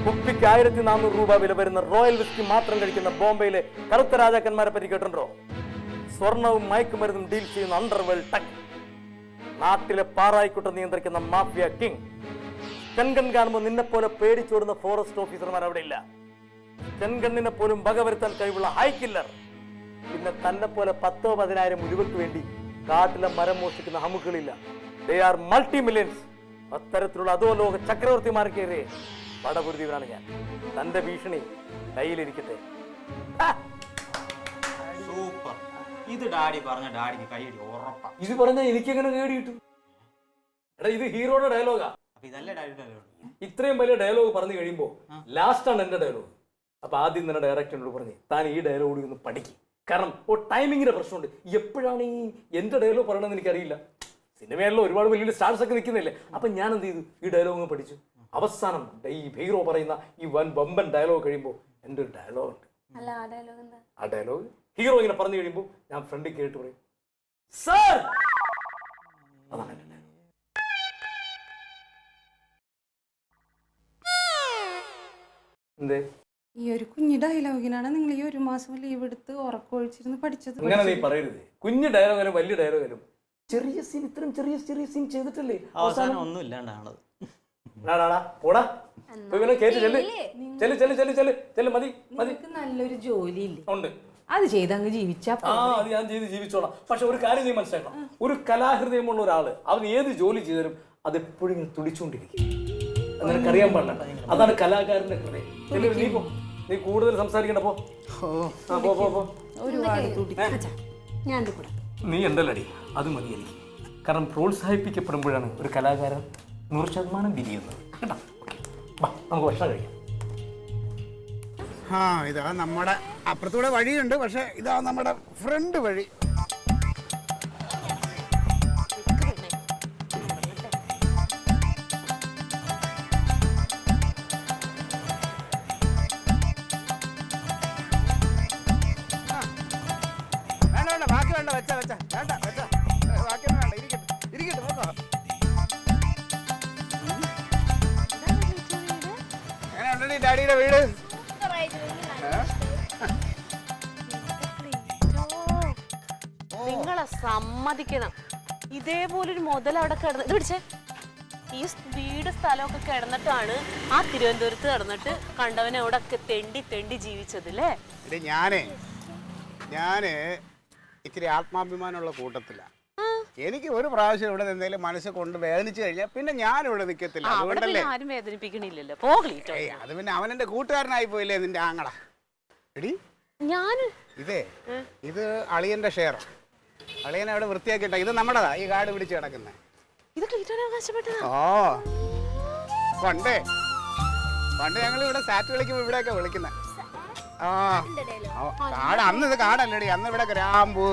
കുപ്പിക്ക് 1400 രൂപ വില വരുന്ന റോയൽ വിസ്കി മാത്രം കഴിക്കുന്ന ബോംബെയിലെ കറുത്ത രാജാക്കന്മാരെ പറ്റി കേട്ടിട്ടുണ്ടോ? സ്വർണവും മയക്കുമരുന്നും ഡീൽ ചെയ്യുന്ന അണ്ടർവേൾഡ് ടക്ക്, നാട്ടിലെ പാറായിക്കുട്ടം നിയന്ത്രിക്കുന്ന മാഫിയ കിങ്. ചെങ്കൺ കാണുമ്പോൾ നിന്നെ പോലെ പേടിച്ചോടുന്ന ഫോറസ്റ്റ് ഓഫീസർമാർ അവിടെ ഇല്ല. ചെങ്കണ്ണിനെ പോലും വകവരുത്താൻ കഴിവുള്ള ഹൈ കില്ലർ. പിന്നെ തന്നെ പോലെ 10,000-10,000 ഉരുവയ്ക്ക് വേണ്ടി കാട്ടിലെ മരം മോഷ്ടിക്കുന്ന ഹമുക്കളില്ല. They are multi millions. അത്തരത്തിലുള്ള അധോലോക ചക്രവർത്തിമാർ കയറിയേ പടപുരുതിവനാണ് ഞാൻ. തന്റെ ഭീഷണി കയ്യിലിരിക്കട്ടെ. സൂപ്പർ. ഇത് ഡാഡി പറഞ്ഞ ഡാഡിക്ക് കൈയടി ഉറപ്പാ. ഇത് പറഞ്ഞാൽ എനിക്കെങ്ങനെ കേടി കിട്ടും? എടാ, ഇത് ഹീറോയുടെ ഡയലോഗാ. ഇതല്ലേ ഡാഡിയുടെ ഡയലോഗ്? ഇത്രയും വലിയ ഡയലോഗ് പറഞ്ഞു കഴിയുമ്പോൾ ലാസ്റ്റ് ആണ് എന്റെ ഡയലോഗ്. അപ്പൊ ആദ്യം തന്നെ ഡയറക്ടറിനോട് പറഞ്ഞ് താൻ ഈ ഡയലോഗ് ഒന്ന് പഠിക്കും. കാരണം ടൈമിങ്ങിന്റെ പ്രശ്നമുണ്ട്. എപ്പോഴാണ് ഈ എന്റെ ഡയലോഗ് പറയണമെന്ന് എനിക്കറിയില്ല. സിനിമയിലുള്ള ഒരുപാട് വലിയ സ്റ്റാർസ് ഒക്കെ നിൽക്കുന്നില്ലേ. അപ്പൊ ഞാൻ എന്ത് ചെയ്തു, ഈ ഡയലോഗ് പഠിച്ചു. അവസാനം ഈ ഹീറോ പറയുന്ന ഈ വമ്പൻ ഡയലോഗ് കഴിയുമ്പോൾ എൻ്റെ ഒരു ഡയലോഗ് ഉണ്ട്. ആ ഡയലോഗ് ഹീറോ ഇങ്ങനെ പറഞ്ഞു കഴിയുമ്പോൾ ഞാൻ ഫ്രണ്ടിൽ കേട്ട് പറയും, സർ. അതാണ് എന്റെ ഡയലോഗ്. എന്തേ ഈ ഒരു കുഞ്ഞു ഡയലോഗിനാണ് നിങ്ങൾ ഈ 1 മാസം ലീവ് എടുത്ത് ഉറക്കൊഴിച്ചിരുന്ന് പഠിച്ചത്? അങ്ങനെ നീ പറയരുത്. കുഞ്ഞു ഡയലോഗാലും വലിയ ഡയലോഗാലും ചെറിയ സീൻ, ഇത്രയും ചെറിയ സീൻ ചെയ്തിട്ടല്ലേ അവസാനം ഒന്നും ഇല്ലാണ്ടാണത്. നല്ലൊരു ജോലി ഇല്ലേ? ഉണ്ട്. അത് ചെയ്തങ്ങ് ജീവിച്ചാ അത് ഞാൻ ചെയ്ത് ജീവിച്ചോളാം. പക്ഷെ ഒരു കാര്യം നീ മനസ്സിലാക്കണം, ഒരു കലാഹൃദയമുള്ള ഒരാള് അവൻ ഏത് ജോലി ചെയ്താലും അതെപ്പോഴും ഇങ്ങനെ തുടിച്ചുകൊണ്ടിരിക്കും. നിനക്കറിയാൻ പാടില്ല. അതാണ് കലാകാരന്റെ ഹൃദയം. നീ കൂടുതൽ സംസാരിക്കണ്ട. നീ എന്തല്ലടി, അത് മതി എനിക്ക്. കാരണം പ്രോത്സാഹിപ്പിക്കപ്പെടുമ്പോഴാണ് ഒരു കലാകാരൻ 100% വിരിയുന്നത്. കേട്ടോ, നമുക്ക് ഭക്ഷണം കഴിക്കാം. ഇതാ നമ്മുടെ അപ്പുറത്തൂടെ വഴിയുണ്ട്, പക്ഷെ ഇതാ നമ്മുടെ ഫ്രണ്ട് വഴി. വേണ്ട ബാക്കി വേണ്ട, വെച്ച വേണ്ട വെച്ച ബാക്കിയൊന്നും വേണ്ട. ഇരിക്കട്ടെ നോക്കോ. എങ്ങനെയുണ്ട് ഡാഡിയുടെ വീട്? നിങ്ങളെ സമ്മതിക്കണം, ഇതേപോലൊരു മുതൽ അവിടെ കിടന്ന് ഇത് പിടിച്ചേ. ഈ വീട് സ്ഥലമൊക്കെ കിടന്നിട്ടാണ് ആ തിരുവനന്തപുരത്ത് കിടന്നിട്ട് കണ്ടവനെ അവിടെ ഒക്കെ തെണ്ടി ജീവിച്ചത് അല്ലേ? ഞാന് ഇത്തിരി ആത്മാഭിമാനമുള്ള കൂട്ടത്തിലാണ്. എനിക്ക് ഒരു പ്രാവശ്യം ഇവിടെ എന്തെങ്കിലും മനസ്സ് കൊണ്ട് വേദനിച്ചു കഴിഞ്ഞാൽ പിന്നെ ഞാൻ ഇവിടെ നിൽക്കത്തില്ല. അതുകൊണ്ടല്ലേ ആരും വേദനിപ്പിക്കണില്ലല്ലോ. അത് പിന്നെ അവൻ എന്റെ കൂട്ടുകാരനായി പോയില്ലേ നിന്റെ ആങ്ങള. എടി ഇത് അളിയന്റെ ഷെയർ. അളിയനെ അവിടെ വൃത്തിയാക്കിട്ട. ഇത് നമ്മുടെതാ, ഈ കാട് പിടിച്ച് കിടക്കുന്നത്. പണ്ട് ഞങ്ങൾ ഇവിടെ സാറ്റ് കളിക്കുമ്പോ ഇവിടെയൊക്കെ വിളിക്കുന്നത്. കാട് അന്ന് ഇത് കാടല്ലേടി, അന്ന് ഇവിടെ ഗ്രാമ്പു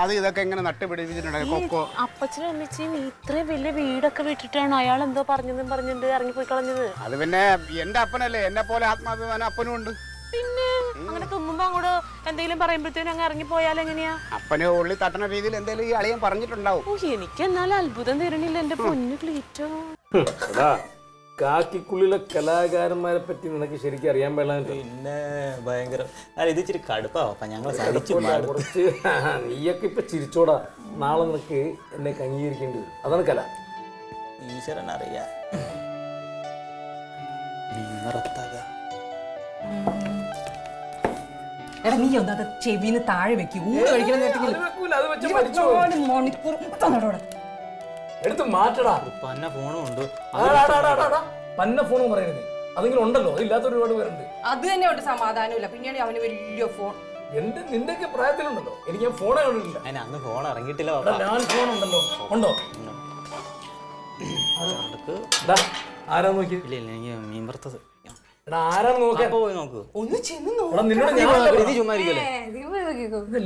അത് ഇതൊക്കെ ഇങ്ങനെ നട്ടുപിടിപ്പിച്ചിട്ടുണ്ട്. കൊക്കോ. അപ്പച്ചനും അമ്മച്ചിയും ഇത്രയും വലിയ വീടൊക്കെ വിട്ടിട്ടാണ് അയാൾ എന്തോ പറഞ്ഞിട്ട് ഇറങ്ങിപ്പോയി കളഞ്ഞത്. അത് പിന്നെ എന്റെ അപ്പനല്ലേ, എന്നെ പോലെ ആത്മാഭിമാനം അപ്പനും ഉണ്ട്. പിന്നെ അങ്ങനെ തുമ്മുമ്പോ അങ്ങോട്ട് എന്തെങ്കിലും പറയുമ്പോഴത്തേനും അങ്ങ് ഇറങ്ങി പോയാൽ എങ്ങനെയാ? അപ്പനെ ഉള്ളി തട്ടണ രീതിയിൽ എന്തെങ്കിലും ഈ അളിയൻ പറഞ്ഞിട്ടുണ്ടാവും. എനിക്ക് എന്നാലും അത്ഭുതം തരണില്ല എന്റെ പൊന്നു ക്ലീറ്റോ. കാക്കിക്കുള്ളിലെ കലാകാരന്മാരെ പറ്റി നിനക്ക് ശരിക്കും അറിയാൻ പാടില്ല. പിന്നെ ഭയങ്കര ഇത് ഇച്ചിരി കടുപ്പാ. ഞങ്ങൾ കുറച്ച് നീയൊക്കെ ഇപ്പൊ ചിരിച്ചോടാ. നാളെ നിനക്ക് എന്നെ അംഗീകരിക്കേണ്ടി വരും. അതാണ് കല. ഈശ്വരൻ അറിയാം. എടാ, നീ ഒന്നത് ചെവിന്ന് താഴെ വെക്കൂ. ഊണ് കഴിക്കണം മണിക്കൂർ എടുത്ത് മാറ്റടാ. പന്ന ഫോണും ഉണ്ട്. പന്ന ഫോണും പറയരുത്. അതെങ്കിലും ഉണ്ടല്ലോ, അതില്ലാത്ത ഒരുപാട് പേരുണ്ട്. അത് തന്നെ ഉണ്ട്, സമാധാനമില്ല. പിന്നെയാണ് അവന് വലിയ ഫോൺ. നിന്റെയൊക്കെ പ്രായത്തിലുണ്ടല്ലോ. എനിക്ക് ഞാൻ ഫോണേ കണ്ടിട്ടില്ല. അന്ന് ഫോൺ ഇറങ്ങിയിട്ടില്ല. ഞാൻ ഫോൺ ഉണ്ടല്ലോ. ഉണ്ടോ? ആരാ നോക്കി? ഇല്ല എനിക്ക് മീൻ വറുത്തത്. ആരാണ് നോക്കാൻ? പോയി നോക്ക്. ഒന്ന് ചെന്ന്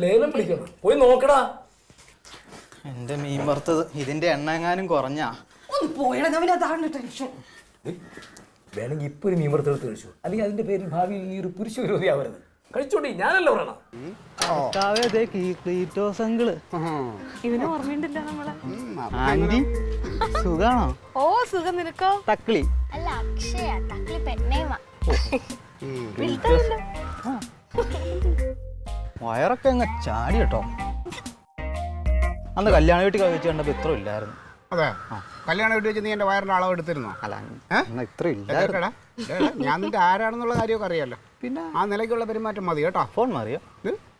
ലേലം പിടിക്കണം. പോയി നോക്കടാ. എന്റെ മീൻ വറുത്തത് ഇതിന്റെ എണ്ണ എങ്ങാനും കുറഞ്ഞാ ടെൻഷൻ. വേണമെങ്കിൽ ഇപ്പൊ ഒരു മീൻ വറുത്തെടുത്ത് കഴിച്ചു. അല്ലെങ്കിൽ അതിന്റെ പേരിൽ ഭാവിയിൽ നീ ഒരു പുരുഷ വിരോധിയാവരുത്. കഴിച്ചോണ്ടി, ഞാനല്ല പറയണം. ഇവന് ഓർമ്മയുണ്ടല്ലോ നമ്മളെ. ആന്റി സുഖാണോ? ഓ സുഖം. നിനക്കോ? തക്കളി അല്ല, അക്ഷയ. തക്കളി പെണ്ണേമാ. വയറൊക്കെ അങ്ങ് ചാടി കേട്ടോ. അന്ന് കല്യാണ വീട്ടിൽ വെച്ച് കണ്ടപ്പോ ഇത്ര ഇല്ലായിരുന്നു. അതെ, കല്യാണം വീട്ടിൽ വെച്ച് നീ എൻ്റെ വയറിൻ്റെ അളവ് എടുത്തിരുന്നോ? അല്ല അന്ന് ഇത്ര ഇല്ലായിരുന്നു. ഞാൻ നിന്റെ ആരാണെന്നുള്ള കാര്യമൊക്കെ അറിയാലോ. പിന്നെ ആ നിലയ്ക്കുള്ള പെരുമാറ്റം മതി കേട്ടോ. ഫോൺ മാറിയോ?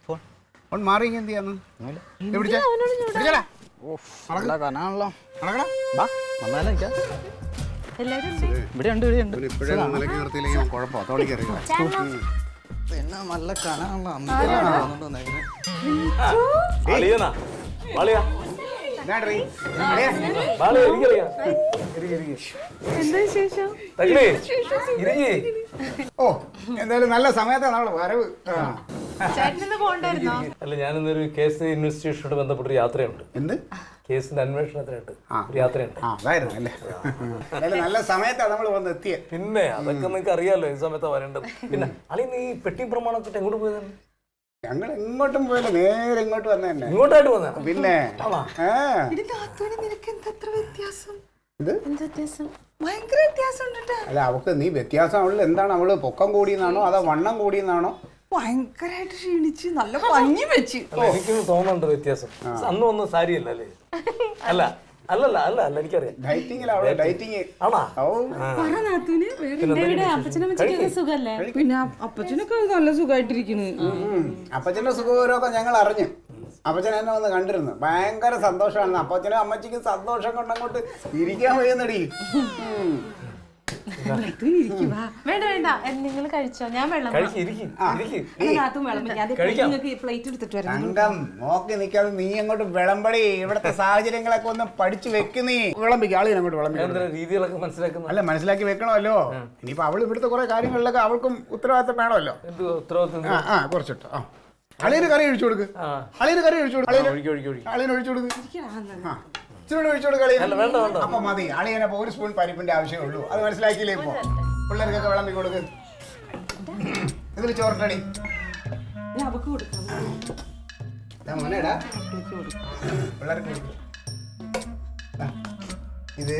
ഫോൺ ഫോൺ മാറിയെങ്കിൽ എന്ത് ചെയ്യാന്ന്? കനാണല്ലോ. നടക്കടാ. വന്നാലും നിൽക്കാം. ഇവിടെ ഉണ്ട്. ഇപ്പോഴേ നിലയ്ക്ക് നിർത്തിയില്ലെങ്കിൽ കുഴപ്പമാണ്. തോളിക്കറിയാം. പിന്നെ നല്ല കനാണല്ലോ. എന്താ വിശേഷം? ഓ, എന്തായാലും നല്ല സമയത്താണ് നമ്മള് വരവ്. ചേട്ടനിന്ന് പോണ്ടായിരുന്നോ? അല്ല, ഞാനിന്നൊരു കേസ് ഇൻവെസ്റ്റിഗേഷനോട് ബന്ധപ്പെട്ടൊരു യാത്രയുണ്ട്. എന്ത് കേസിന്റെ അന്വേഷണത്തിനായിട്ട് ഒരു യാത്രയുണ്ട്. അതായിരുന്നു അല്ലേ? എന്തായാലും നല്ല സമയത്താണ് നമ്മൾ വന്ന് എത്തിയത്. പിന്നെ അതൊക്കെ നിങ്ങൾക്ക് അറിയാലോ, ഈ സമയത്താ വരേണ്ടത്. പിന്നെ അളി, നീ പെട്ടി പ്രമാണത്തിട്ട് എങ്ങോട്ട് പോയതാണ്? ഞങ്ങൾ എങ്ങോട്ടും പോയില്ല, നേരെ ഇങ്ങോട്ട് വന്ന തന്നെ. ഇങ്ങോട്ടായിട്ട് വന്ന? പിന്നെ നിനക്ക് എന്താ അത്ര വ്യത്യാസം? ഇത് ഭയങ്കര വ്യത്യാസം ഉണ്ട്. അല്ല, അവക്ക് നീ വ്യത്യാസം അവളിൽ എന്താണ്? അവള് പൊക്കം കൂടിയെന്നാണോ അതോ വണ്ണം കൂടിയെന്നാണോ? ഭയങ്കരമായിട്ട് ക്ഷീണിച്ച് നല്ല പഞ്ഞി വെച്ച്. എനിക്കൊന്ന് തോന്നുന്നുണ്ട് വ്യത്യാസം. അന്ന് വന്ന സാരിയല്ല അല്ലേ? അല്ല അല്ലല്ല അല്ല അല്ല എനിക്കറിയാം. ഡയറ്റിങ്ങിലാണ്, ഡയറ്റിങ്. ആണോ? പിന്നെ അപ്പച്ചനൊക്കെ നല്ല സുഖമായിട്ടിരിക്കുന്നു. അപ്പച്ചന്റെ സുഖകരമൊക്കെ ഞങ്ങൾ അറിഞ്ഞു. അപ്പച്ചൻ എന്നെ വന്ന് കണ്ടിരുന്നു. ഭയങ്കര സന്തോഷമാണ്. അപ്പച്ചനും അമ്മച്ചിക്കും സന്തോഷം കൊണ്ടങ്ങോട്ട് ഇരിക്കാൻ വയ്യുന്നടി. വേണ്ട വേണ്ട, നിങ്ങൾ കഴിച്ചോ, ഞാൻ വെള്ളം പ്ലേറ്റ് എടുത്തിട്ട് വരാം. തങ്കം, നോക്കി നിൽക്കാതെ നീ അങ്ങോട്ട് വിളമ്പടി. ഇവിടുത്തെ സാഹചര്യങ്ങളൊക്കെ ഒന്ന് പഠിച്ചു വെക്കുന്നീ. വിളമ്പിക്കും, ആളിനെ അങ്ങോട്ട് വിളമ്പിക്കും. രീതികളൊക്കെ മനസ്സിലാക്കുന്നു. അല്ല, മനസ്സിലാക്കി വെക്കണമല്ലോ. ഇനിയിപ്പോ അവൾ ഇവിടുത്തെ കുറെ കാര്യങ്ങളിലൊക്കെ അവൾക്കും ഉത്തരവാദിത്തം വേണമല്ലോ. ഉത്തരവാദിത്തം കുറച്ചിട്ടോ. അളിയൊരു കറി ഒഴിച്ചു കൊടുക്ക്. അളിയൊരു കറി ഒഴിച്ചു കൊടുക്ക്. അളിയന് ഒഴിച്ചു കൊടുക്ക്. ഇച്ചിരി ഒഴിച്ചു കൊടുക്ക. അപ്പൊ മതി. അളിയനപ്പോ ഒരു സ്പൂൺ പരിപ്പിന്റെ ആവശ്യമേ ഉള്ളൂ. അത് മനസ്സിലാക്കിയില്ലേ? ഇപ്പൊ പിള്ളേർക്കൊക്കെ വിളമ്പി കൊടുക്ക്. ഇതിൽ ചോറിട്ടടി. മോനേടാ, പിള്ളേർക്ക് കൊടുക്ക്. ഇത്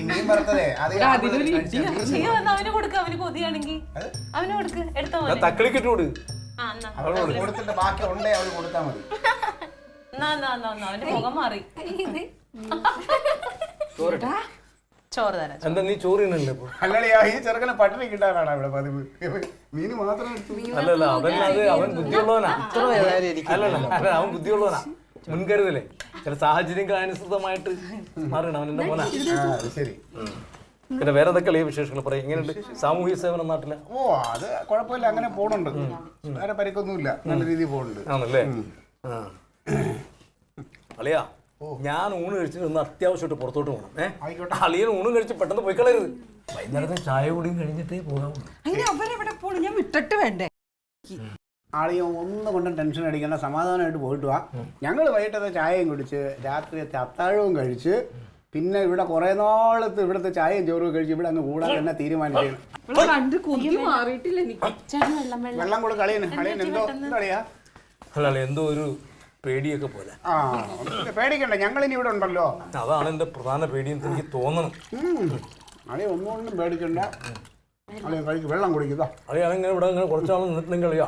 മീൻ വറുത്തതേ അത് അവന് കൊടുക്ക, അവന് കൊതിയാണെങ്കിൽ അവന് കൊടുക്ക്. എടുത്തോ, തക്കളിക്കിട്ട് കൊടു. അവളോട് കൊടുത്തിട്ട് ബാക്കി ഉണ്ടേ അവര് കൊടുത്താ മതി. അവന്റെ മുഖം മാറി. ചോറ് തരാം. എന്താ നീ ചോറിനല്ലേ? അല്ലളിയാ, ഈ ചെറുക്കനെ പട്ടിണി കിട്ടാനാണ് ഇവിടെ പതിവ്. മീന് മാത്രം. അല്ലല്ല, അതല്ലാതെ അവൻ ബുദ്ധിയുള്ളവനാ. അല്ലല്ല, അവൻ ബുദ്ധിയുള്ളവനാ. മുൻകരുതലേ, ചില സാഹചര്യങ്ങൾക്കനുസൃതമായിട്ട് മാറണം അവൻ. എന്റെ മോനാ. ശരി. പിന്നെ വേറെ എന്തൊക്കെയുള്ള ഈ വിശേഷങ്ങൾ പറയും. എങ്ങനെയുണ്ട് സാമൂഹ്യ സേവനം നാട്ടില്? ഓ, അത് കുഴപ്പമില്ല, അങ്ങനെ പോണുണ്ട്. വേറെ പരിക്കൊന്നുമില്ല, നല്ല രീതിയിൽ പോകുന്നുണ്ട്. ആണല്ലേ? അളിയാ, ഞാൻ ഊണ് കഴിച്ചിട്ട് ഒന്ന് അത്യാവശ്യമായിട്ട് പുറത്തോട്ട് പോകണം. അളിയൻ ഊണ് കഴിച്ച് പെട്ടെന്ന് പോയി കളയരുത്. വൈകുന്നേരത്തെ ചായ കൂടിയും കഴിഞ്ഞിട്ടേ പോകാവൂ. അവരെവിടെ പോണു? ഞാൻ വിട്ടിട്ട് വേണ്ടേ? ആളിയോ ഒന്നും കൊണ്ടും ടെൻഷൻ അടിക്കേണ്ട, സമാധാനമായിട്ട് പോയിട്ട് വാ. ഞങ്ങൾ വൈകിട്ടത്തെ ചായയും കുടിച്ച് രാത്രിയത്തെ അത്താഴവും കഴിച്ച് പിന്നെ ഇവിടെ കുറെ നാളത്ത് ഇവിടുത്തെ ചായയും ചോറും കഴിച്ച് ഇവിടെ അങ്ങ് കൂടാൻ തന്നെ തീരുമാനിച്ചു. വെള്ളം കൂടെ കളിയന്. കളിയൻ എന്തോ കളിയാ? അല്ല, എന്തോ ഒരു പേടിയൊക്കെ പോലെ. പേടിക്കണ്ട, ഞങ്ങളിനി ഇവിടെ ഉണ്ടല്ലോ. അതാണ് എന്റെ പ്രധാന പേടിയെന്ന് എനിക്ക് തോന്നണം. അളിയ ഒന്നുകൊണ്ടും പേടിക്കണ്ട. അളിയ കഴിക്കും, വെള്ളം കുടിക്കുക. അളിയാണെങ്കിൽ ഇവിടെ ഇങ്ങനെ കുറച്ചാൾ നിന്നിട്ടുണ്ടെങ്കിൽ അളിയാ,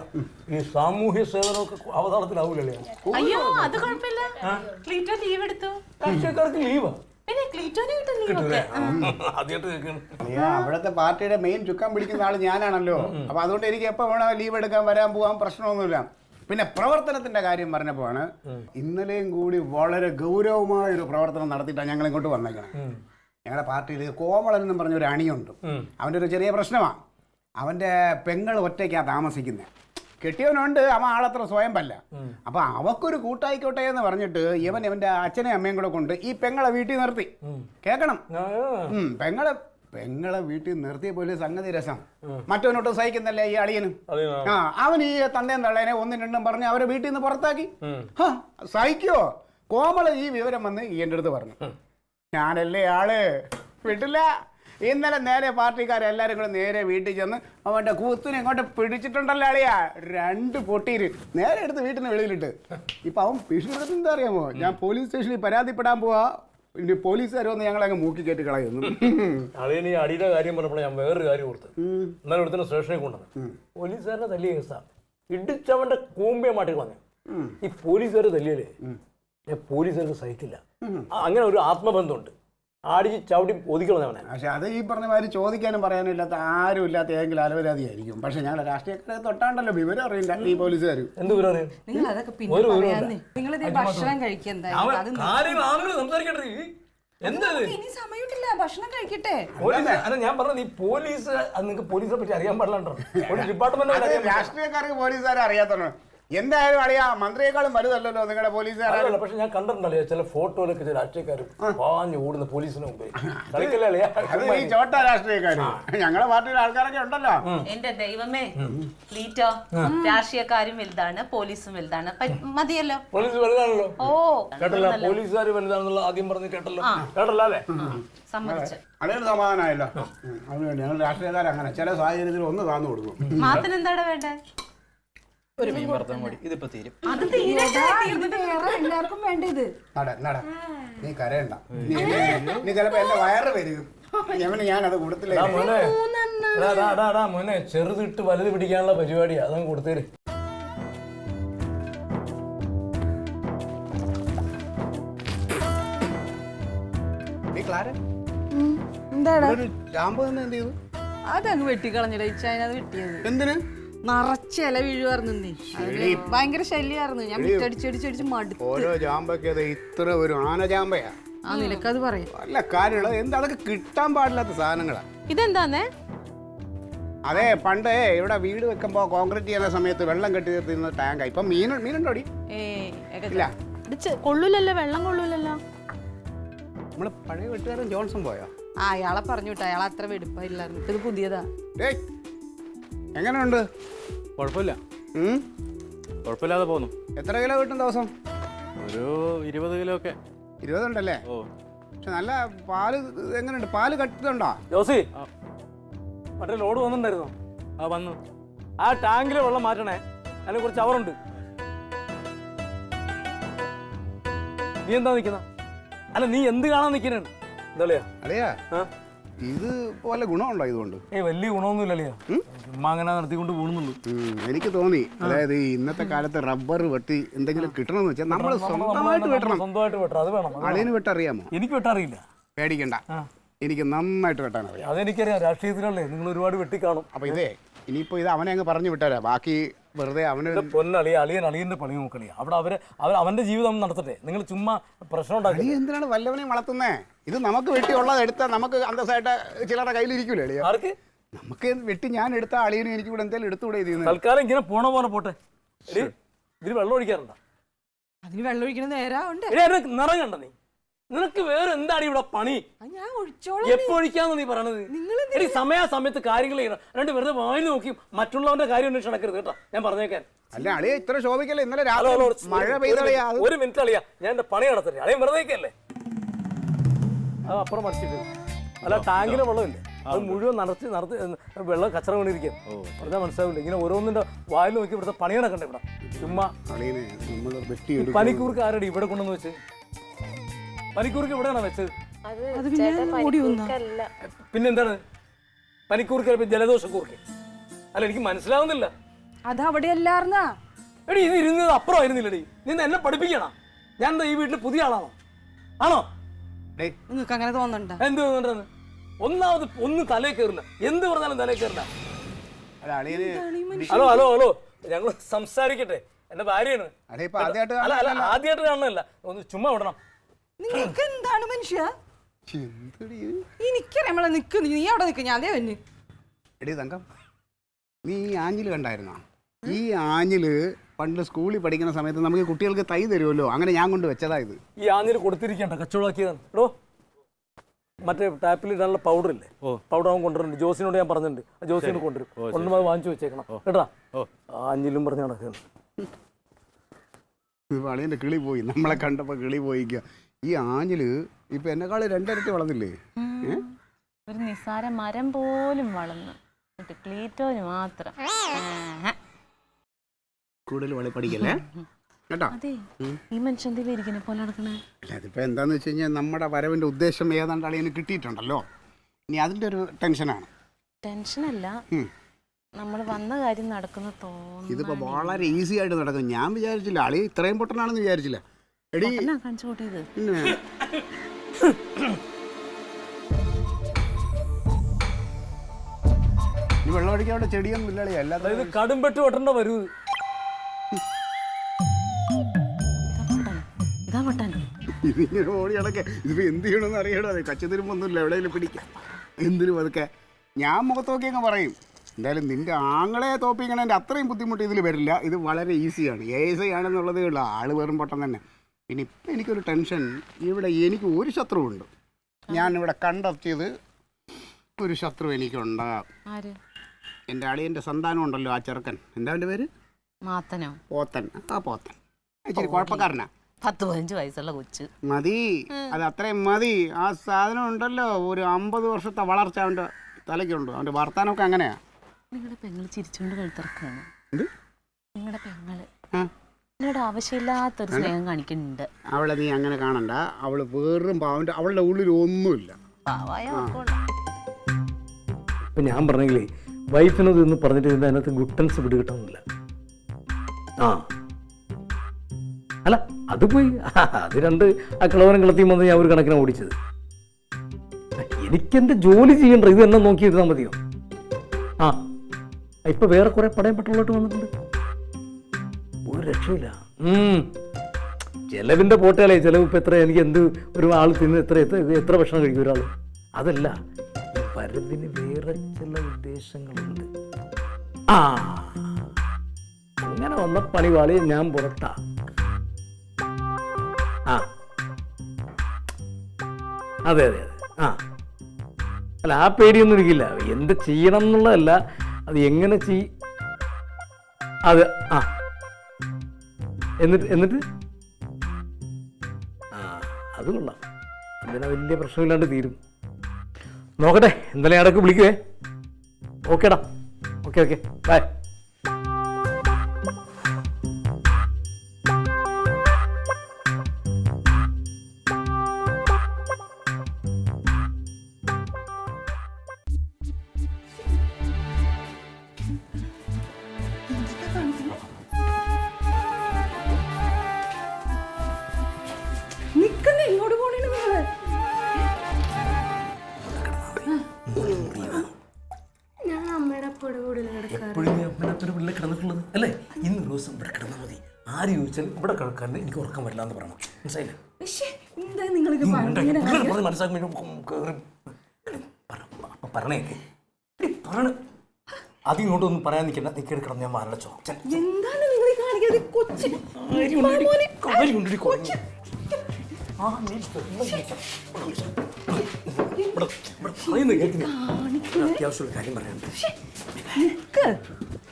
ഈ സാമൂഹ്യ സേവനമൊക്കെ അവതാളത്തിലാവൂലേ? അയ്യോ, അത് കുഴപ്പമില്ല. ക്ലീറ്റോ ലീവ് എടുത്തു. രാഷ്ട്രീയക്കാർക്ക് ലീവാ? അവിടുത്തെ പാർട്ടിയുടെ മെയിൻ ചുക്കാൻ പിടിക്കുന്ന ആള് ഞാനാണല്ലോ. അപ്പൊ അതുകൊണ്ട് എനിക്ക് എപ്പോ വേണോ ലീവ് എടുക്കാൻ, വരാൻ പോവാൻ പ്രശ്നമൊന്നുമില്ല. പിന്നെ പ്രവർത്തനത്തിന്റെ കാര്യം പറഞ്ഞപ്പോഴാണ്, ഇന്നലെയും കൂടി വളരെ ഗൗരവമായ ഒരു പ്രവർത്തനം നടത്തിയിട്ടാണ് ഞങ്ങൾ ഇങ്ങോട്ട് വന്നേക്കണം. ഞങ്ങളുടെ പാർട്ടിയിൽ കോമളൻ എന്നും പറഞ്ഞൊരു അണിയുണ്ട്. അവൻ്റെ ഒരു ചെറിയ പ്രശ്നമാണ്. അവൻ്റെ പെങ്ങൾ ഒറ്റയ്ക്കാണ് താമസിക്കുന്നത്. കെട്ടിയവനുണ്ട്, അവൻ ആളത്ര സ്വയംപല്ല. അപ്പൊ അവക്കൊരു കൂട്ടായിക്കോട്ടെ എന്ന് പറഞ്ഞിട്ട് ഇവൻ്റെ അച്ഛനെയും അമ്മയും കൂടെ കൊണ്ട് ഈ പെങ്ങളെ വീട്ടിൽ നിർത്തി. കേൾക്കണം, പെങ്ങളെ വീട്ടിൽ നിർത്തിയ പോലെ സംഗതി രസം. മറ്റവനോട്ടും സഹിക്കുന്നല്ലേ ഈ അളിയനും. അവൻ ഈ തന്തയും തള്ളേനെ ഒന്നും രണ്ടും പറഞ്ഞ് അവരെ വീട്ടിൽ നിന്ന് പുറത്താക്കി. സഹിക്കോ? കോമള ഈ വിവരം വന്ന് എൻ്റെ അടുത്ത് പറഞ്ഞു. ഞാനല്ലേ ആള് വിട്ടില്ല. ഇന്നലെ നേരെ പാർട്ടിക്കാരെല്ലാരും കൂടെ നേരെ വീട്ടിൽ ചെന്ന് അവന്റെ കൂത്തിനെ ഇങ്ങോട്ട് പിടിച്ചിട്ടുണ്ടല്ലോ അളിയാ. 2 പൊട്ടീര് നേരെ എടുത്ത് വീട്ടിന് വെളിയിലിട്ട്. ഇപ്പൊ അവൻ ഭീഷണിപ്പെടുത്തി എന്താ അറിയാമോ? ഞാൻ പോലീസ് സ്റ്റേഷനിൽ പരാതിപ്പെടാൻ പോവാ, ഇനി പോലീസുകാർ വന്ന് ഞങ്ങളങ്ങ് മൂക്കി കയറ്റി കളയുന്നു. അളിയൻ ഈ അടിയുടെ കാര്യം പറഞ്ഞപ്പോൾ ഞാൻ വേറൊരു കാര്യം ഓർത്ത്. എന്നാലും ഇവിടുത്തെ സ്റ്റേഷനിൽ കൊണ്ടുവന്നു പോലീസുകാരനെ തല്ലിയ കേസാണ്. ഇടിച്ചവന്റെ കൂമ്പിയെ മാറ്റി കളഞ്ഞു. ഈ പോലീസുകാർ തല്ലിയല്ലേ പോലീസുകാർക്ക് സഹിക്കില്ല. അങ്ങനെ ഒരു ആത്മബന്ധമുണ്ട്. ആടിച്ച് ചവിട്ടി ഒതുക്കളഞ്ഞവനെ. പക്ഷെ അത് ഈ പറഞ്ഞ മാതിരി ചോദിക്കാനും പറയാനും ഇല്ലാത്ത ആരും ഇല്ലാത്ത ഏതെങ്കിലും അലവരാതിയായിരിക്കും. പക്ഷെ ഞങ്ങളുടെ രാഷ്ട്രീയക്കാരെ തൊട്ടാണ്ടല്ലോ വിവരം അറിയില്ല ഈ പോലീസുകാർ. എന്ത് വിവരം? നിങ്ങൾ അതൊക്കെ പിന്നെ പറയാന്നേ. നിങ്ങളിത് ഭക്ഷണം കഴിക്കണ്ടേ? ഇനി സമയമില്ല, ഭക്ഷണം കഴിക്കട്ടെ. ഞാൻ പറഞ്ഞത് ഈ പോലീസ് നിങ്ങൾക്ക് പോലീസിനെ പറ്റി അറിയാൻ പാടില്ലണ്ടോ? ഒരു ഡിപ്പാർട്ട്മെന്റ് രാഷ്ട്രീയക്കാർക്ക് പോലീസുകാരെ അറിയാത്തോ? എന്തായാലും അറിയാ, മന്ത്രിയെക്കാളും വലുതല്ലോ നിങ്ങളുടെ പോലീസുകാരല്ല. പക്ഷെ ഞാൻ കണ്ടിട്ടുണ്ടല്ലോ ചില ഫോട്ടോയിലൊക്കെ ചില രാഷ്ട്രീയക്കാരും പാഞ്ഞു ഓടുന്ന പോലീസിന് മുമ്പേ. കളിക്കല്ലേ ഈ ചോട്ട രാഷ്ട്രീയക്കാര് ഞങ്ങളെ പാർട്ടിയിലെ ആൾക്കാരൊക്കെ ഉണ്ടല്ലോ. എന്റെ ദൈവമേ, ക്ലീറ്റോ, രാഷ്ട്രീയക്കാരും വലുതാണ്, പോലീസും വലുതാണ്, മതിയല്ലോ. പോലീസ് വലുതാണല്ലോ. ഓ കേട്ടല്ലോ, പോലീസുകാർ വലുതാണെന്നുള്ള ആദ്യം പറഞ്ഞ് കേട്ടല്ലോ. കേട്ടല്ലോ അല്ലേ? സമ്മതിച്ചു. അതൊരു സമാധാനമായല്ലോ. അതുകൊണ്ട് ഞങ്ങൾ രാഷ്ട്രീയക്കാർ അങ്ങനെ ചില സാഹചര്യത്തിൽ ഒന്ന് താന്നു കൊടുക്കും. മാത്തിന് എന്താടാ വേണ്ടേ? ഒരു മീൻ വറുത്തതും കൂടി, ഇതിപ്പോ തീരും. എല്ലാവർക്കും വേണ്ട ഇത്. നീ കരയണ്ട, നീ ചിലപ്പോ എന്റെ വയറ് വരും. ഞാനത് കൊടുത്തില്ല മോനെ. ചെറുതിട്ട് വലുത് പിടിക്കാനുള്ള പരിപാടിയാ, അതങ്ങ് കൊടുത്തേര്. എന്താടാ അതങ്ങ് വെട്ടിക്കളഞ്ഞിട ഇച്ചത് കിട്ടിയത്? എന്തിന്? നിറച്ച് ഇല വീഴുവാർന്നേ. ഭയങ്കര ശല്യായിരുന്നു. ഞാൻ മിറ്റടിച്ചടിച്ചടിച്ച് മടുത്തു. ഓരോ ജാമ്പൊക്കെ ഇത്ര ഒരു ആന ജാമ്പയാ. ആ നിനക്കത് പറയാം. നല്ല കാര്യമുള്ള എന്താ, അതൊക്കെ കിട്ടാൻ പാടില്ലാത്ത സാധനങ്ങളാ. ഇതെന്താന്നേ? അതെ, പണ്ട് ഇവിടെ വീട് വെക്കുമ്പോ കോൺക്രീറ്റ് ചെയ്യുന്ന സമയത്ത് വെള്ളം കെട്ടി നിർത്തുന്ന ടാങ്കാ. ഇപ്പൊ മീനുണ്ടോടി? ഇല്ല, കൊള്ളൂലല്ലോ, വെള്ളം കൊള്ളൂലല്ലോ. നമ്മള് പഴയ വീട്ടുകാരൻ ജോൺസൺ പോയോ? ആ, അയാളെ പറഞ്ഞു വിട്ടോ. അയാൾ അത്ര വെടുപ്പായില്ലായിരുന്നു. ഇത് പുതിയതാ. എങ്ങനെയുണ്ട്? കുഴപ്പമില്ല, കുഴപ്പമില്ലാതെ പോകുന്നു. എത്ര കിലോ കിട്ടും ദിവസം? ഒരു 20 കിലോ ഒക്കെ. 20 ഉണ്ടല്ലേ? ഓ, പക്ഷെ നല്ല പാല്. എങ്ങനെയുണ്ട്? പാല് കട്ടുന്നുണ്ടോ? ജോസി, മറ്റേ ലോഡ് വന്നിട്ടുണ്ടായിരുന്നോ? ആ വന്നു. ആ ടാങ്കിലെ വെള്ളം മാറ്റണേ, അതിനെ കുറിച്ച് അവറുണ്ട്. നീ എന്താ നിൽക്കുന്ന? അല്ല, നീ എന്ത് കാണാൻ നിൽക്കുന്നുണ്ട്? എന്താ അളിയാ, ഇത് പോലെ ഗുണമുണ്ടോ ഇതുകൊണ്ട്? വലിയ ഗുണമൊന്നുമില്ല. ചുമ്മാ അങ്ങനെ നടത്തിക്കൊണ്ട് പോകുന്നുള്ളൂ. എനിക്ക് തോന്നി, അതായത് ഈ ഇന്നത്തെ കാലത്ത് റബ്ബർ വെട്ടി എന്തെങ്കിലും കിട്ടണമെന്ന് വെച്ചാൽ നമ്മൾ സ്വന്തമായിട്ട് വെട്ടണം. സ്വന്തമായിട്ട് വെട്ടണം, അത് വേണം. അളിയന് വെട്ടറിയാമോ? എനിക്ക് വെട്ടറിയില്ല. പേടിക്കണ്ട, എനിക്ക് നന്നായിട്ട് വെട്ടാൻ അറിയാം. അതെനിക്കറിയാം, രാഷ്ട്രീയത്തിലല്ലേ നിങ്ങൾ ഒരുപാട് വെട്ടിക്കാണും. അപ്പൊ ഇതേ ഇനിയിപ്പോ ഇത് അവനെ അങ്ങ് പറഞ്ഞു വിട്ടാരാ, ബാക്കി വെറുതെ അവന് പൊന്നളിയ അളിയന്റെ പണി നോക്കളിയാ. അവിടെ അവന്റെ ജീവിതം നടത്തട്ടെ. നിങ്ങൾ ചുമ്മാ പ്രശ്നം ഉണ്ടാക്കി. എന്തിനാണ് വല്ലവനെയും വളർത്തുന്നേ? ഇത് നമുക്ക് വെട്ടിയുള്ളത് എടുത്താൽ നമുക്ക് അന്തസ്സായിട്ട് ചിലരുടെ കയ്യിലിരിക്കൂലേ അളിയ? ആർക്ക്? നമുക്ക് വെട്ടി ഞാൻ എടുത്ത അളിയനും എനിക്ക് കൂടെ എന്തെങ്കിലും എടുത്തുകൂടെ? ഇത് തൽക്കാലം ഇങ്ങനെ പോണ പോലെ പോട്ടെ. ഇതിന് വെള്ളം ഒഴിക്കാറുണ്ടോ? അതിന് വെള്ളം ഒഴിക്കണ നേരാ ഉണ്ട്. നിറം കണ്ട നീ? നിനക്ക് വേറെ എന്താണ് ഇവിടെ പണി? ഞാൻ ഒഴിച്ചോളാം. എപ്പോ ഒഴിക്കാന്ന് നീ പറയണത്? എടി, സമയാസമയത്ത് കാര്യങ്ങൾ ചെയ്യണം. രണ്ട് വെറുതെ വായി നോക്കി മറ്റുള്ളവന്റെ കാര്യം ഒന്നും ക്ഷണക്കരുത് കേട്ടോ, ഞാൻ പറഞ്ഞേക്കാൻ. അല്ല അളിയ, ഇത്ര ശോഭിക്കല്ലേ? ഇന്നലെ രാത്രി മഴ പെയ്തളിയാ. ഒരു മിനിറ്റ് അളിയാ, ഞാൻ എന്റെ പണി നടത്തട്ടെ. അളിയും വെറുതേക്കല്ലേ? അത് അപ്പുറം മറിച്ചിട്ട്. അല്ല, ടാങ്കിലെ വെള്ളമില്ലേ, അത് മുഴുവൻ നടത്തി വെള്ളം കച്ചറ കൊണ്ടിരിക്കാൻ പറഞ്ഞാൽ മനസ്സിലാവില്ല. ഇങ്ങനെ ഓരോന്നിന്റെ വായിൽ നോക്കി ഇവിടുത്തെ പണി നടക്കണ്ടേ ഇവിടെ? ചുമ്മാ പനിക്കൂർക്ക് ആരുടെ ഇവിടെ കൊണ്ടുവന്ന് വെച്ച്? പനിക്കൂർക്ക് എവിടെയാണോ വെച്ചത്? പിന്നെന്താണ് പനിക്കൂർക്ക്? ജലദോഷക്കൂർക്ക് അല്ല, എനിക്ക് മനസ്സിലാവുന്നില്ല. അത് അവിടെ അല്ലാർന്നാ. എടി, ഇത് ഇരുന്നത് അപ്പുറം ആയിരുന്നില്ലടി. നീ എന്നെ പഠിപ്പിക്കണം. ഞാൻ എന്താ ഈ വീട്ടിൽ പുതിയ ആളാണോ? ആണോ? നിങ്ങൾക്ക് അങ്ങനെ തോന്നണ്ട? എന്ത് തോന്നണ്ടെന്ന്? ഒന്നാമത് ഒന്നും തലേ കയറില്ല, എന്ത് പറഞ്ഞാലും തലേ കയറില്ല. ഹലോ ഹലോ ഹലോ, ഞങ്ങൾ സംസാരിക്കട്ടെ. എന്റെ ഭാര്യയാണ്. ആദ്യമായിട്ട് കാണണല്ല, ഒന്ന് ചുമ്മാ വിടണം. നിങ്ങൾക്ക് എന്താണ് മനുഷ്യ? എനിക്കറിയാം. നീ അവിടെ നിൽക്കും, ഞാൻ അതേ വന്നു. എടി തങ്കം, നീ ഈ ആഞ്ഞില് കണ്ടായിരുന്നോ? ഈ ആഞ്ഞില് പണ്ട് സ്കൂളിൽ പഠിക്കുന്ന സമയത്ത് നമുക്ക് കുട്ടികൾക്ക് തൈ തരുമല്ലോ, അങ്ങനെ ഞാൻ കൊണ്ട് വെച്ചതാ ഇത്. ഈ ആഞ്ഞില് കൊടുത്തിരിക്കണ്ട, കച്ചവടമാക്കിയതാണ്. എടോ, മറ്റേ ടാപ്പിൽ ഇടാനുള്ള പൗഡർ ഇല്ലേ, പൗഡർ അവൻ കൊണ്ടുവരുന്നുണ്ട്. ജോസിനോട് ഞാൻ പറഞ്ഞിട്ടുണ്ട്, ജോസിനോട് കൊണ്ടുവരും. കൊണ്ടുവന്ന് അത് വാങ്ങിച്ചു വെച്ചേക്കണം കേട്ടാ. ആഞ്ഞിലും പറഞ്ഞ നടക്കുന്നത്. അളിയന്റെ കിളി പോയി, നമ്മളെ കണ്ടപ്പോ കിളി പോയിക്ക. ഈ ആഞ്ഞില് ഇപ്പൊ എന്നെക്കാള് 2 ഇരട്ടി വളർന്നില്ലേ? ഒരു നിസ്സാര മരം പോലും വളർന്നു, ക്ലീറ്റോന് മാത്രം. കൂടുതൽ പഠിക്കല്ലേ? കേട്ടോ. അതെ ഈ മനുഷ്യൻ ഇരിക്കുന്ന പോലെ നടക്കണേ. അല്ല അതിപ്പോൾ എന്താന്ന് വെച്ച് കഴിഞ്ഞാൽ നമ്മുടെ വരവിൻ്റെ ഉദ്ദേശം ഏതാണ്ട് അളിയന് കിട്ടിയിട്ടുണ്ടല്ലോ. ഇനി അതിൻ്റെ ഒരു ടെൻഷനാണ്. ടെൻഷനല്ല, നമ്മൾ വന്ന കാര്യം നടക്കുന്ന തോന്നുന്നു. ഇതിപ്പോൾ വളരെ ഈസി ആയിട്ട് നടക്കും. ഞാൻ വിചാരിച്ചില്ല അളി ഇത്രയും പൊട്ടനാണെന്ന് വിചാരിച്ചില്ല. എടി കാണിച്ചു കൂട്ടിയത് പിന്നെ ഈ വെള്ളം അടിക്കാൻ അവിടെ ചെടിയൊന്നും ഇല്ല അളിയ. അല്ലാതെ ഇത് കടുംപെട്ട് വെട്ടേണ്ട വരൂ. ഇതാ പൊട്ടാൻ. ഇതിങ്ങനെ ഓടി അടക്കെ ഇതിപ്പോൾ എന്ത് ചെയ്യണമെന്ന് അറിയണോ? അതെ കച്ചതിരുമ്പൊന്നുമില്ല, എവിടെയെങ്കിലും പിടിക്കാം. എന്തിനും അതൊക്കെ ഞാൻ മുഖത്ത് നോക്കി അങ്ങ് പറയും. എന്തായാലും നിൻ്റെ ആങ്ങളെ തോപ്പിക്കണതിൻ്റെ അത്രയും ബുദ്ധിമുട്ട് ഇതിൽ വരില്ല. ഇത് വളരെ ഈസിയാണ്. ASI ആണെന്നുള്ളതേ ഉള്ളൂ. ആൾ വെറും പൊട്ടം തന്നെ. പിന്നെ ഇപ്പം എനിക്കൊരു ടെൻഷൻ, ഇവിടെ എനിക്ക് ഒരു ശത്രുവുണ്ട്. ഞാനിവിടെ കണ്ടെത്തിയത് ഒരു ശത്രു എനിക്കുണ്ട്. എൻ്റെ അളിയൻ്റെ സന്താനം ഉണ്ടല്ലോ, ആ ചെറുക്കൻ. എന്താ അവൻ്റെ പേര്? മാത്തനോ? പോത്തൻ. ആ പോത്തൻ ഇച്ചിരി കുഴപ്പക്കാരനാ. 10-15 വയസ്സുള്ള കൊച്ച് മതി, അത് അത്രയും മതി. ആ സാധനം ഉണ്ടല്ലോ, ഒരു 50 വർഷത്തെ വളർച്ച അവൻ്റെ തലയ്ക്കുണ്ട്. അവൻ്റെ വർത്താനമൊക്കെ അങ്ങനെയാ. നിങ്ങളുടെ പെങ്ങള് ചിരിച്ചുകൊണ്ട് കഴുത്തിറക്കാണ്. എന്ത്? നിങ്ങളുടെ പെങ്ങള് നിങ്ങളുടെ ആവശ്യമില്ലാത്തൊരു സ്നേഹം കാണിക്കുന്നുണ്ട്. അവളെ നീ അങ്ങനെ കാണണ്ട. അവള് വെറും പാവൻ്റെ, അവളുടെ ഉള്ളിൽ ഒന്നുമില്ല. ഇപ്പം ഞാൻ പറഞ്ഞെങ്കിലേ വൈഫിനത് എന്ന് പറഞ്ഞിട്ട് അതിനകത്ത് ഗുട്ടൻസ് പിടികിട്ടുന്നില്ല. ആ അല്ല അത് പോയി, അത് രണ്ട് ആ കിളവനും കിളത്തിയും വന്ന് ഞാൻ ഒരു കണക്കിനെ ഓടിച്ചത്. എനിക്കെൻ്റെ ജോലി ചെയ്യണ്ട, ഇത് എന്നെ നോക്കിയിരുന്നാൽ മതിയോ? ആ ഇപ്പം വേറെ കുറേ പടയം പെട്രോളായിട്ട് വന്നിട്ടുണ്ട്. ഒരു രക്ഷയില്ല. ചെലവിൻ്റെ പോട്ടേലേ ചിലവ്. ഇപ്പം എത്ര എനിക്ക് എന്ത് ഒരു ആൾ തിന്ന് എത്ര ഭക്ഷണം കഴിക്കും ഒരാൾ? അതല്ല, വരവിന് വേറെ ചില ഉദ്ദേശങ്ങളുണ്ട്. ആ അങ്ങനെ വന്ന പണിവാളി ഞാൻ പുറത്താ. ആ അതെ അതെ അതെ. ആ അല്ല ആ പേടിയൊന്നും എനിക്കില്ല. എന്ത് ചെയ്യണം എന്നുള്ളതല്ല, അത് എങ്ങനെ അതെ. ആ എന്നിട്ട് ആ അത് കൊള്ളാം. അതിനെ വലിയ പ്രശ്നമില്ലാണ്ട് തീരും. നോക്കട്ടെ, എന്തായാലും ഇടയ്ക്ക് വിളിക്കുവേ. ഓക്കേടാ. Okay bye. എങ്ങോട്ട് പോണേ നിങ്ങള്? ഞാൻ അമ്മയുടെ എപ്പോഴും അമ്മേനത്തൊരു പിള്ളേ കിടന്നിട്ടുള്ളത് അല്ലേ? ഇന്ന് ദിവസം ഇവിടെ കിടന്നാൽ മതി. ആര് ചോദിച്ചാലും ഇവിടെ കിടക്കാണ്ട് എനിക്ക് ഉറക്കം വരില്ല എന്ന് പറയണം. മനസ്സിലായില്ലേ? മനസ്സിലാക്കി പറഞ്ഞേക്കെ പറയണ അത് ഇങ്ങോട്ടൊന്നും പറയാൻ നിൽക്കണ്ട. നിൽക്കേട് കിടന്ന് ഞാൻ മാറടച്ചോ. അത്യാവശ്യമുള്ള കാര്യം പറയാനുണ്ട്.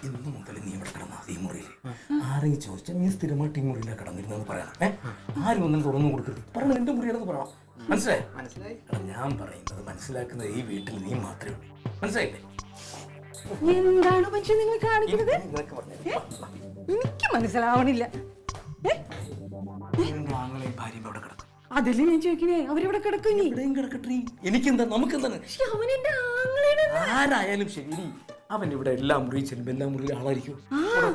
ഇന്ന് മുതൽ നീ ഇവിടെ കിടന്ന ഈ മുറിയിൽ ആരെങ്കിലും ചോദിച്ചാൽ നീ സ്ഥിരമായിട്ട് ഈ മുറിയിലാണ് കിടന്നിരുന്നെന്ന് പറയണം. ആരും ഒന്നും തുറന്നു കൊടുക്കരുത്. പറയണം നിന്റെ മുറിയാണെന്ന് പറയണം. മനസ്സിലായി? ഞാൻ പറയുന്നത് മനസ്സിലാക്കുന്നത് ഈ വീട്ടിൽ നീ മാത്രമേ ഉള്ളൂ. മനസ്സിലായില്ലേ? എന്താണ് പക്ഷെ നിങ്ങൾ കാണിക്കുന്നത്? എനിക്ക് മനസ്സിലാവണില്ല. അതല്ലേ ഞാൻ ചോദിക്കണേ, അവരെവിടെ കിടക്കും? കിടക്കട്ടെ, എനിക്കെന്താ, നമുക്കെന്താണ്? ആരായാലും ശരി, അവൻ ഇവിടെ എല്ലാ മുറിയും ചെല്ലുമ്പോ എല്ലാ മുറിയിലും ആളായിരിക്കും.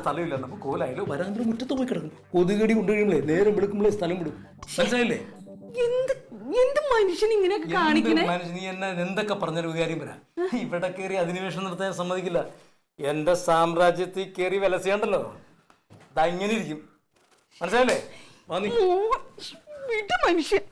സ്ഥലമില്ല, നമുക്ക് കോലായാലും വരാന്തര മുറ്റത്ത് പോയി കിടക്കും. കൊതുകടി കൊണ്ടുകഴിയുമ്പോഴേ നേരം വെളുക്കുമ്പോഴേ സ്ഥലം വിടും. മനസ്സിലായില്ലേ? എന്ത് മനുഷ്യൻ ഇങ്ങനെയൊക്കെ കാണിക്കണേ? നീ എന്നെ എന്തൊക്കെ പറഞ്ഞൊരു കാര്യം വരാം. ഇവിടെ കയറി അധിനിവേശം നടത്താൻ സമ്മതിക്കില്ല. എന്റെ സാമ്രാജ്യത്തിൽ കയറി വിലസിയാണ്ടല്ലോ, ഇതാ ഇങ്ങനെ ഇരിക്കും. മനസ്സിലായില്ലേ? മനുഷ്യൻ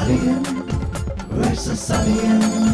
Alien versus Alien.